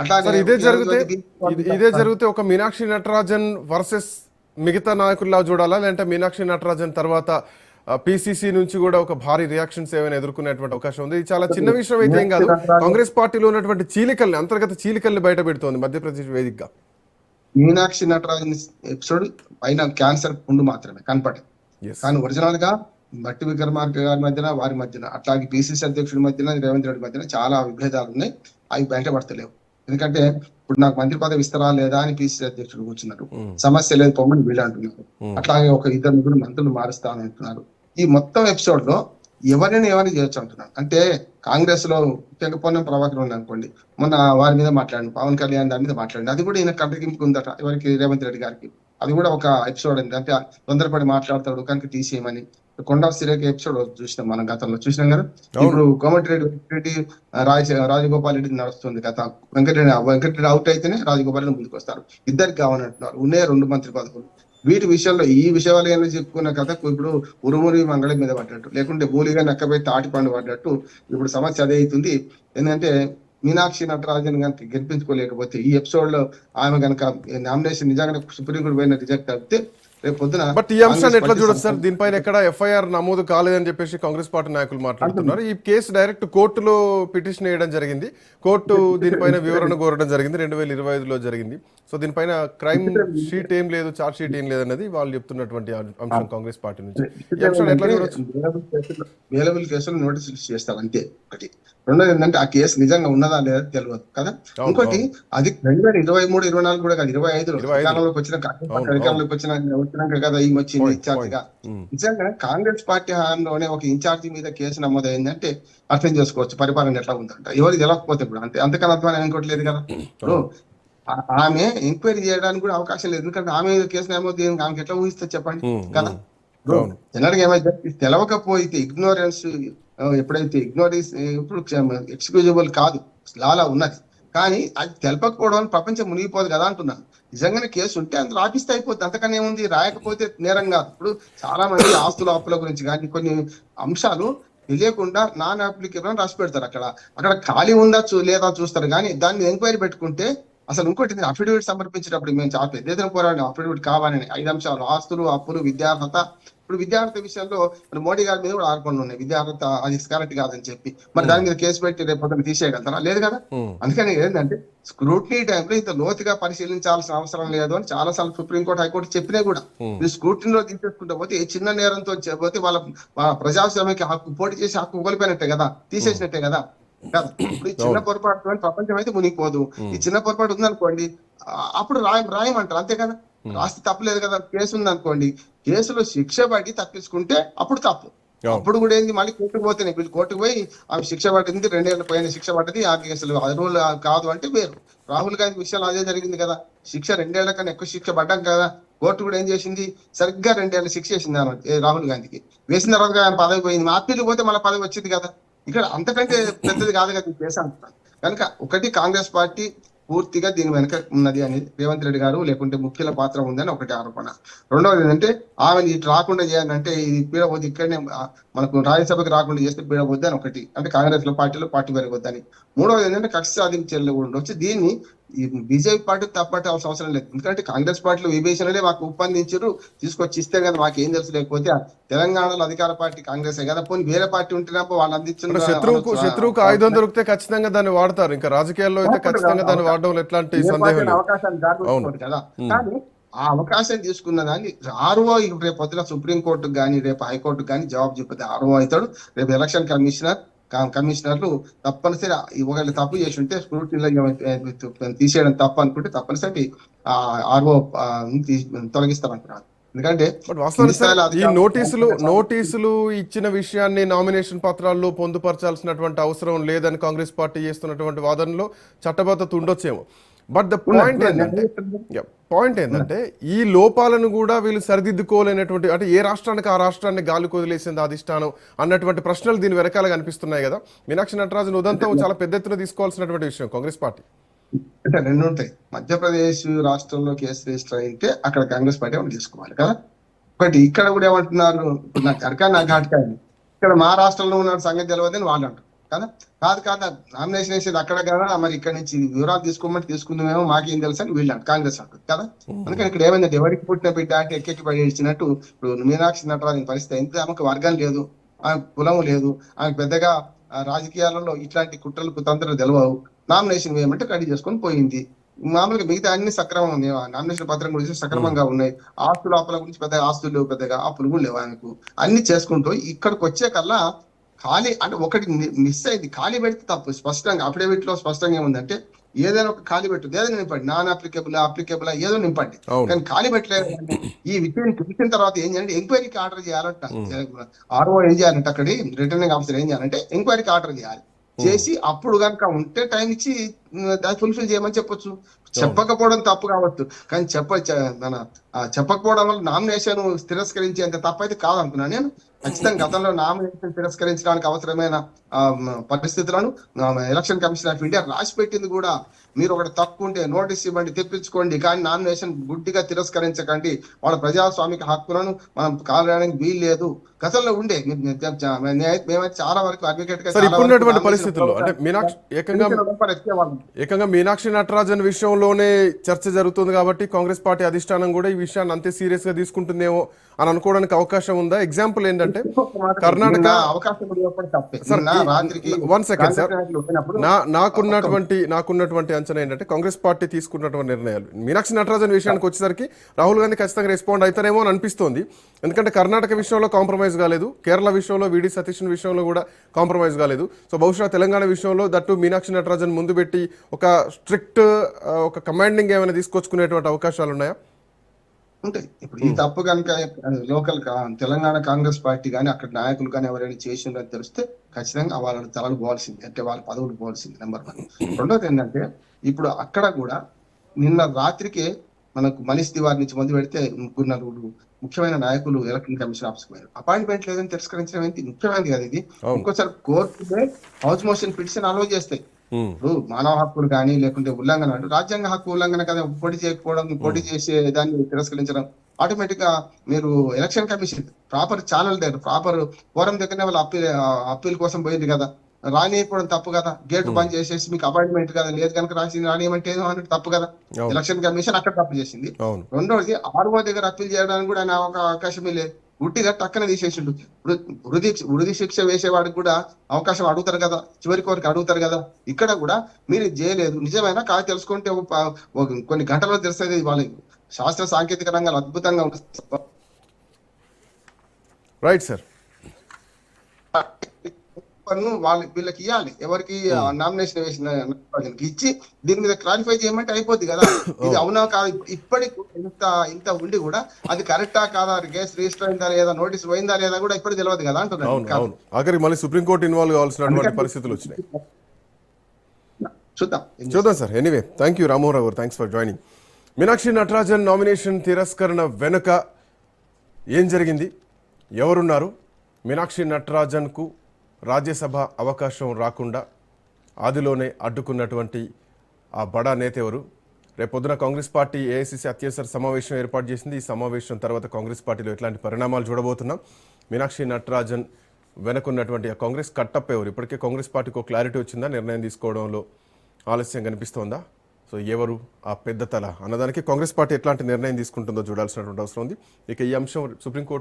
అట్లానే ఇదే జరిగితే ఒక మీనాక్షి నటరాజన్ వర్సెస్ మిగతా నాయకుల్లా చూడాలా, లేదంటే మీనాక్షి నటరాజన్ తర్వాత పిసిసి నుంచి కూడా ఒక భారీ రియాక్షన్స్ ఏమైనా ఎదుర్కొనేటువంటి అవకాశం ఉంది? ఇది చాలా చిన్న విషయం అయితే ఏం కాదు. కాంగ్రెస్ పార్టీలో ఉన్నటువంటి చీలికల్ని, అంతర్గత చీలికల్ని బయట పెడుతోంది మధ్యప్రదేశ్ వేదికగా. మీనాక్షి నటరాజన్ ఎపిసోడ్ పైన క్యాన్సర్ పుండు మాత్రమే కనపడే, కానీ ఒరిజినల్ గా బట్టి విక్రమార్క గారి మధ్యన వారి మధ్యన అట్లాగే పిసిసి అధ్యక్షుడి మధ్యన రేవంత్ రెడ్డి మధ్యన చాలా విభేదాలు ఉన్నాయి. అవి బయటపడతలేవు. ఎందుకంటే ఇప్పుడు నాకు మంత్రి పదవి ఇస్తారా లేదా అని పిసిసి అధ్యక్షుడు కూర్చున్నారు. సమస్య లేదు పోమని వీళ్ళు అంటున్నారు. అట్లాగే ఒక ఇద్దరు ముగ్గురు మంత్రులు మారుస్తామని అంటున్నారు. ఈ మొత్తం ఎపిసోడ్ లో ఎవరిని చేయొచ్చు అంటున్నాను. అంటే కాంగ్రెస్ లో ముఖ్యంగా పొన్నం ప్రభాకర్ ఉంది అనుకోండి, మొన్న వారి మీద మాట్లాడండి, పవన్ కళ్యాణ్ దాని మీద మాట్లాడండి, అది కూడా ఈయన కంటగింపు ఉందట ఎవరికి, రేవంత్ రెడ్డి గారికి. అది కూడా ఒక ఎపిసోడ్ ఉంది. అంటే తొందరపడి మాట్లాడతాడు కనుక తీసేయమని. కొండ సిరేఖ ఎపిసోడ్ చూసినాం మనం, గతంలో చూసినాం కదా. ఇప్పుడు కోమటిరెడ్డి రాజగోపాల్ రెడ్డి నడుస్తుంది కథ. వెంకటరెడ్డి అవుట్ అయితేనే రాజగోపాల్ రెడ్డి ముందుకు వస్తారు. ఇద్దరికి కావాలంటున్నారు. ఉన్నాయి 2 మంత్రి పదవులు. వీటి విషయంలో ఈ విషయాలు ఏమైనా చెప్పుకున్న కథ ఇప్పుడు ఉరుమురి మంగళ మీద పడ్డట్టు, లేకుంటే బూలిగా నక్కపై తాటి పండు పడ్డట్టు ఇప్పుడు సమస్య అదే అవుతుంది. ఏంటంటే మీనాక్షి నటరాజన్ కనుక గెలిపించుకోలేకపోతే, ఈ ఎపిసోడ్ లో ఆమె కనుక నామినేషన్ నిజంగా సుప్రీంకోర్టు పైన రిజెక్ట్ అవుతే రేపు పొద్దున. బట్ ఈ అంశాన్ని ఎట్లా చూడొచ్చు సార్? దీనిపైన ఎక్కడ ఎఫ్ఐఆర్ నమోదు కాలేదని చెప్పేసి కాంగ్రెస్ పార్టీ నాయకులు మాట్లాడుతున్నారు. ఈ కేసు డైరెక్ట్ కోర్టులో పిటిషన్ వేయడం జరిగింది. కోర్టు దీనిపైన వివరణ కోరడం జరిగింది. 2025లో జరిగింది. సో దీనిపైన క్రైమ్ షీట్ ఏం లేదు, చార్జ్ షీట్ ఏం లేదన్నది వాళ్ళు చెప్తున్నటువంటి అంశం కాంగ్రెస్ పార్టీ నుంచి. ఈ అంశాన్ని ఎట్లా చూడొచ్చు? వేలబుల్ కేసులు నోటీసులు చేస్తారు అంతే. ఒకటి. రెండోది ఏంటంటే ఆ కేసు నిజంగా ఉన్నదా లేదా తెలియదు కదా. ఇంకోటి, అది 2023, 24 కూడా కాదు, 25లో అధికారంలోకి వచ్చినాక కదా ఈ వచ్చింది ఇన్ఛార్జ్ గా. నిజంగా కాంగ్రెస్ పార్టీ హయాంలోనే ఒక ఇన్ఛార్జి మీద కేసు నమోదైందంటే అర్థం చేసుకోవచ్చు పరిపాలన ఎట్లా ఉందంట. ఎవరికి తెలవకపోతే ఇప్పుడు అంతే, అంతకన్నా అర్థం ఇంకోటి లేదు కదా. ఇప్పుడు ఆమె ఎంక్వైరీ చేయడానికి కూడా అవకాశం లేదు. ఎందుకంటే ఆమె కేసు నమోదు ఆమెకి ఎట్లా ఊహిస్తే చెప్పండి కదా. జనరల్గా ఏమైతే తెలవకపోతే ఇగ్నోరెన్స్, ఎప్పుడైతే ఇగ్నోరెన్స్ ఇప్పుడు ఎక్స్క్యూజబుల్ కాదు, లాలా ఉన్నది. కానీ అది తెలపకపోవడం ప్రపంచం మునిగిపోదు కదా అంటున్నాను. నిజంగానే కేసు ఉంటే అందులో రాపిస్తే అయిపోద్ది, అంతకన్నా ఏముంది. రాయకపోతే నేరం కాదు. ఇప్పుడు చాలా మంది ఆస్తుల అప్పుల గురించి కానీ కొన్ని అంశాలు తెలియకుండా నాన్ అప్లికేబుల్ రాసి పెడతారు. అక్కడ ఖాళీ ఉందా లేదా చూస్తారు. కానీ దాన్ని ఎంక్వైరీ పెట్టుకుంటే అసలు ఇంకోటి, అఫిడవిట్ సమర్పించేటప్పుడు మేము చాలా పెద్ద ఎదురు పోరాడిన అఫిడవిట్ కావాలని 5 అంశాలు: ఆస్తులు, అప్పులు, విద్యార్హత. ఇప్పుడు విద్యార్థి విషయంలో మోడీ గారి మీద కూడా ఆరోపణలు ఉన్నాయి, విద్యార్హత అది కరెక్ట్ కాదని చెప్పి. మరి దాని మీద కేసు పెట్టి రేపు తీసేయగలుగుతారా? లేదు కదా. అందుకని ఏంటంటే స్క్రూటినీ టైంలో ఇంత లోతుగా పరిశీలించాల్సిన అవసరం లేదు అని చాలా సార్లు సుప్రీంకోర్టు, హైకోర్టు చెప్పినా కూడా మీరు స్క్రూటినీలో తీసేసుకుంటే పోతే ఏ చిన్న నేరంతో పోతే వాళ్ళ ప్రజాస్వామ్యకి హక్కు, పోటీ చేసి హక్కు కోల్పోయినట్టే కదా, తీసేసినట్టే కదా. కాదు, ఇప్పుడు ఈ చిన్న పొరపాటు ప్రపంచం అయితే మునిగిపోదు. ఈ చిన్న పొరపాటు ఉందనుకోండి, అప్పుడు రాయమంటారు అంతే కదా. రాస్తే తప్పలేదు కదా. కేసు ఉందనుకోండి, కేసులో శిక్ష పడి తప్పించుకుంటే అప్పుడు తప్పు. అప్పుడు కూడా ఏంది, మళ్ళీ కోర్టుకు పోతేనే. వీళ్ళు కోర్టుకు పోయి ఆమె శిక్ష పడింది, 2 ఏళ్ల పైన శిక్ష పడ్డది, ఆ కేసులు అర్హులు కాదు అంటే వేరు. రాహుల్ గాంధీ విషయాలు అదే జరిగింది కదా. శిక్ష 2 ఏళ్ల కన్నా ఎక్కువ శిక్ష పడ్డాం కదా. కోర్టు కూడా ఏం చేసింది, సరిగ్గా 2 ఏళ్ల శిక్ష వేసింది రాహుల్ గాంధీకి. వేసిన తర్వాత ఆయన పదవి పోయింది. అప్పీలు పోతే మళ్ళీ పదవి వచ్చింది కదా. ఇక్కడ అంతకంటే పెద్దది కాదు కదా కేసు అంటున్నాను. కనుక ఒకటి, కాంగ్రెస్ పార్టీ పూర్తిగా దీని వెనక ఉన్నది అని రేవంత్ రెడ్డి గారు, లేకుంటే ముఖ్యుల పాత్ర ఉందని ఒకటి ఆరోపణ. రెండవది ఏంటంటే ఆమెను ఇటు రాకుండా చేయాలంటే ఇది పీడవద్దు, ఇక్కడనే మనకు రాజ్యసభకి రాకుండా చేస్తే పీడవద్దు అని ఒకటి, అంటే కాంగ్రెస్ పార్టీలో పార్టీ పెరగొద్దని. మూడవది ఏంటంటే కక్ష సాధింపు చర్యలు కూడా ఉండొచ్చు. దీన్ని ఈ బీజేపీ పార్టీ తప్పట్టాల్సిన అవసరం లేదు. ఎందుకంటే కాంగ్రెస్ పార్టీలో విభేషణలే మాకు ఒప్పందించారు, తీసుకొచ్చి ఇస్తే కదా మాకు ఏం తెలుసు. లేకపోతే తెలంగాణలో అధికార పార్టీ కాంగ్రెస్ కదా, పోనీ వేరే పార్టీ ఉంటున్నప్పుడు వాళ్ళు అందించిన శత్రువుకు ఆయుధం దొరికితే ఖచ్చితంగా దాన్ని వాడతారు. ఇంకా రాజకీయాల్లో అయితే ఖచ్చితంగా దాన్ని వాడడం ఎట్లాంటి సందేహం లేదు. అవకాశాలు దాటుకోరు కదా. కానీ ఆ అవకాశం తీసుకున్న దాన్ని ఆర్ఓ రేపు పొద్దున సుప్రీంకోర్టుకు కానీ రేపు హైకోర్టుకు కానీ జవాబు చెప్పితే ఆర్ఓ అవుతాడు. రేపు ఎలక్షన్ కమిషనర్లు తప్పనిసరి ఒకవేళ తప్పు చేసి ఉంటే స్క్రూటినీలో తీసేయడం తప్పు అనుకుంటే తప్పనిసరి ఆర్ఓ తొలగిస్తారంటున్నారు. ఎందుకంటే ఈ నోటీసులు ఇచ్చిన విషయాన్ని నామినేషన్ పత్రాల్లో పొందుపరచాల్సినటువంటి అవసరం లేదని కాంగ్రెస్ పార్టీ చేస్తున్నటువంటి వాదనలో చట్టబద్ధత ఉండొచ్చేమో. బట్ ద పాయింట్ ఏంటంటే ఈ లోపాలను కూడా వీళ్ళు సరిదిద్దుకోలేనటువంటి, అంటే ఏ రాష్ట్రానికి ఆ రాష్ట్రాన్ని గాలి కొదిలేసింది అధిష్టానం అన్నటువంటి ప్రశ్నలు దీని వెనకాల కనిపిస్తున్నాయి కదా. మీనాక్షి నటరాజన్ ఉదంతం చాలా పెద్ద ఎత్తున తీసుకోవాల్సినటువంటి విషయం కాంగ్రెస్ పార్టీ. అంటే 2 ఉంటాయి. మధ్యప్రదేశ్ రాష్ట్రంలో కేసు రిజిస్టర్ అయితే అక్కడ కాంగ్రెస్ పార్టీ ఏమైనా తీసుకోవాలి కదా. ఒకటి, ఇక్కడ కూడా ఏమంటున్నారు, ఇప్పుడు నాకు ఘాట్కాయ ఇక్కడ మా రాష్ట్రంలో ఉన్న సంగతి తెలియదని వాళ్ళు అంటారు. కదా. కాదు నామినేషన్ వేసేది అక్కడ కదా, మరి ఇక్కడ నుంచి వివరాలు తీసుకోమంటే తీసుకుందామేమో మాకేం తెలుసు అని వీళ్ళు కాంగ్రెస్ అంటారు కదా. అందుకని ఇక్కడ ఏమైందంటే ఎవరికి పుట్టిన బిడ్డ అంటే ఎక్కెక్కి పడి ఇచ్చినట్టు ఇప్పుడు మీనాక్షి నటరాజన్ పరిస్థితి ఎంత, ఆమెకు వర్గం లేదు, ఆమె కులం లేదు, ఆమె పెద్దగా రాజకీయాలలో ఇట్లాంటి కుట్రలు కుతంత్రాలు తెలవవు, నామినేషన్ వేయమంటే రెడీ చేసుకొని పోయింది. మామూలుగా మిగతా అన్ని సక్రమంగా ఉన్నాయి, నామినేషన్ పత్రం గురించి సక్రమంగా ఉన్నాయి, ఆస్తుల అప్పుల గురించి పెద్దగా ఆస్తులు లేవు, పెద్దగా అప్పులు కూడా లేవు ఆయనకు, అన్ని చేసుకుంటూ ఇక్కడికి వచ్చే కల్లా ఖాళీ అంటే ఒకటి మిస్ అయింది. ఖాళీ పెడితే తప్పు, స్పష్టంగా అఫిడవిట్ లో స్పష్టంగా ఏముందంటే ఏదైనా ఒక ఖాళీ పెట్టు, ఏదైనా నింపండి, నాన్ అప్లికేబుల్ ఏదో నింపండి, కానీ ఖాళీ పెట్టలేదు. ఈ విషయం తెలిసిన తర్వాత ఏం చేయాలంటే ఎంక్వైరీకి ఆర్డర్ చేయాలంట. ఆర్ఓ ఏం చేయాలంటే అక్కడి రిటర్నింగ్ ఆఫీసర్ ఏం చేయాలంటే ఎంక్వైరీకి ఆర్డర్ చేయాలి, చేసి అప్పుడు కనుక ఉంటే టైం ఇచ్చి దాన్ని ఫుల్ఫిల్ చేయమని చెప్పొచ్చు. చెప్పకపోవడం తప్పు కావచ్చు, కానీ చెప్పకపోవడం వల్ల నామినేషన్ తిరస్కరించేంత తప్పు అయితే కాదనుకున్నాను నేను. ఖచ్చితంగా గతంలో నామినేషన్ తిరస్కరించడానికి అవసరమైన పరిస్థితులను ఎలక్షన్ కమిషన్ ఆఫ్ ఇండియా రాసి పెట్టింది కూడా. మీరు ఒకటి తక్కువ ఉంటే నోటీస్ ఇవ్వండి, తెప్పించుకోండి, కానీ నామినేషన్ గుడ్డిగా తిరస్కరించకండి, వాళ్ళ ప్రజాస్వామిక హక్కులను మనం కాలడానికి వీలు లేదు. గతంలో ఉండే మేమైతే చాలా వరకు అడ్వకేట్ గా ఇప్పుడున్నటువంటి పరిస్థితుల్లో అంటే ఏకంగా మీనాక్షి నటరాజన్ విషయంలోనే చర్చ జరుగుతుంది కాబట్టి కాంగ్రెస్ పార్టీ అధిష్టానం కూడా ఈ విషయాన్ని అంతే సీరియస్ గా తీసుకుంటుందేమో అని అనుకోవడానికి అవకాశం ఉందా? ఎగ్జాంపుల్ ఏంటంటే కర్ణాటక వన్ సెకండ్ సార్, నాకున్నటువంటి అంచనా ఏంటంటే కాంగ్రెస్ పార్టీ తీసుకున్నటువంటి నిర్ణయాలు మీనాక్షి నటరాజన్ విషయానికి వచ్చేసరికి రాహుల్ గాంధీ ఖచ్చితంగా రెస్పాండ్ అవుతారేమో అని అనిపిస్తోంది. ఎందుకంటే కర్ణాటక విషయంలో కాంప్రమైజ్ కాలేదు, కేరళ విషయంలో విడి సతీష్ విషయంలో కూడా కాంప్రమైజ్ కాలేదు. సో బహుశా తెలంగాణ విషయంలో దట్టు మీనాక్షి నటరాజన్ ముందు పెట్టి ఒక స్ట్రిక్ట్ ఒక కమాండింగ్ ఏమైనా తీసుకొచ్చుకునేటువంటి అవకాశాలు ఉన్నాయా? ఉంటాయి. ఇప్పుడు ఈ తప్పు కనుక లోకల్ తెలంగాణ కాంగ్రెస్ పార్టీ కానీ అక్కడ నాయకులు కానీ ఎవరైనా చేసిందని తెలిస్తే ఖచ్చితంగా వాళ్ళ తలలు పోవాల్సింది, అంటే వాళ్ళ పదవులు పోవాల్సింది, నెంబర్ 1. రెండోది ఏంటంటే ఇప్పుడు అక్కడ కూడా నిన్న రాత్రికే మనకు మనీష్ తివారీ నుంచి మొదలు పెడితే నలుగురు ముఖ్యమైన నాయకులు ఎలక్షన్ కమిషన్ ఆఫీస్కి పోయారు. అపాయింట్మెంట్ లేదని తిరస్కరించడం ఏంటి ముఖ్యమైనది కదా ఇది. ఇంకోసారి కోర్టులో హౌస్ మోషన్ పిటిషన్ అలౌ చేస్తాయి. ఇప్పుడు మానవ హక్కులు కానీ లేకుంటే ఉల్లంఘన అంటే రాజ్యాంగ హక్కు ఉల్లంఘన కదా, పోటీ చేయకపోవడం, పోటీ చేసే దాన్ని తిరస్కరించడం, ఆటోమేటిక్ గా మీరు ఎలక్షన్ కమిషన్ ప్రాపర్ ఛానల్ దగ్గర ప్రాపర్ ఫోరం దగ్గరనే వాళ్ళు అప్పీల్ కోసం పోయింది కదా, రానియకపోవడం తప్పు కదా. గేట్ బంద్ చేసేసి మీకు అపాయింట్మెంట్ కదా లేదు కనుక రానియమంటే ఏదో అన్నట్టు తప్పు కదా. ఎలక్షన్ కమిషన్ అక్కడ తప్పు చేసింది. రెండోది ఆర్ఓ దగ్గర అప్పీల్ చేయడానికి కూడా ఆయన అవకాశమే లేదు, గుట్టిగా టక్కన తీసేసిండు. వృద్ధి శిక్ష వేసేవాడికి కూడా అవకాశం అడుగుతారు కదా, చివరికి వరకు అడుగుతారు కదా. ఇక్కడ కూడా మీరు చేయలేదు, నిజమైనా కాదు తెలుసుకుంటే కొన్ని గంటల్లో తెలుస్తుంది. వాళ్ళకి శాస్త్ర సాంకేతిక రంగాలు అద్భుతంగా ఉంటుంది. రైట్ సార్, వీళ్ళకి ఇవ్వాలి, ఎవరికి నామినేషన్ వేసిన ఇచ్చి దీని మీద క్లారిఫై చేయమంటే అయిపోద్ది కదా. ఇది అవునా కాదు, ఇప్పటికి ఇంత ఉండి కూడా అది కరెక్టా కాదా, కేసు రిజిస్టర్ అయిందా లేదా, నోటీస్ పోయిందా లేదా కూడా ఇప్పటికి తెలియదు కదా అంటున్నారు. ఆఖరికి మళ్ళీ సుప్రీంకోర్టు ఇన్వాల్వ్ కావాల్సినటువంటి పరిస్థితులు వచ్చినాయి. చూద్దాం sir. Anyway, thank you Ramohan Rao, thanks for joining. Meenakshi Natarajan nomination తిరస్కరణ వెనుక ఏం జరిగింది, ఎవరున్నారు, మీనాక్షి నటరాజన్కు రాజ్యసభ అవకాశం రాకుండా ఆదిలోనే అడ్డుకున్నటువంటి ఆ బడా నేత ఎవరు, రేపొద్దున కాంగ్రెస్ పార్టీ ఏఐసిసి అత్యవసర సమావేశం ఏర్పాటు చేసింది. ఈ సమావేశం తర్వాత కాంగ్రెస్ పార్టీలో ఎట్లాంటి పరిణామాలు చూడబోతున్నాం, మీనాక్షి నటరాజన్ వెనుకున్నటువంటి ఆ కాంగ్రెస్ కట్టప్ప ఎవరు, ఇప్పటికే కాంగ్రెస్ పార్టీకి ఒక క్లారిటీ వచ్చిందా, నిర్ణయం తీసుకోవడంలో ఆలస్యం కనిపిస్తోందా, సో ఎవరు ఆ పెద్ద తల అన్నదానికి కాంగ్రెస్ పార్టీ ఎట్లాంటి నిర్ణయం తీసుకుంటుందో చూడాల్సినటువంటి అవసరం ఉంది. ఇక ఈ అంశం సుప్రీంకోర్టు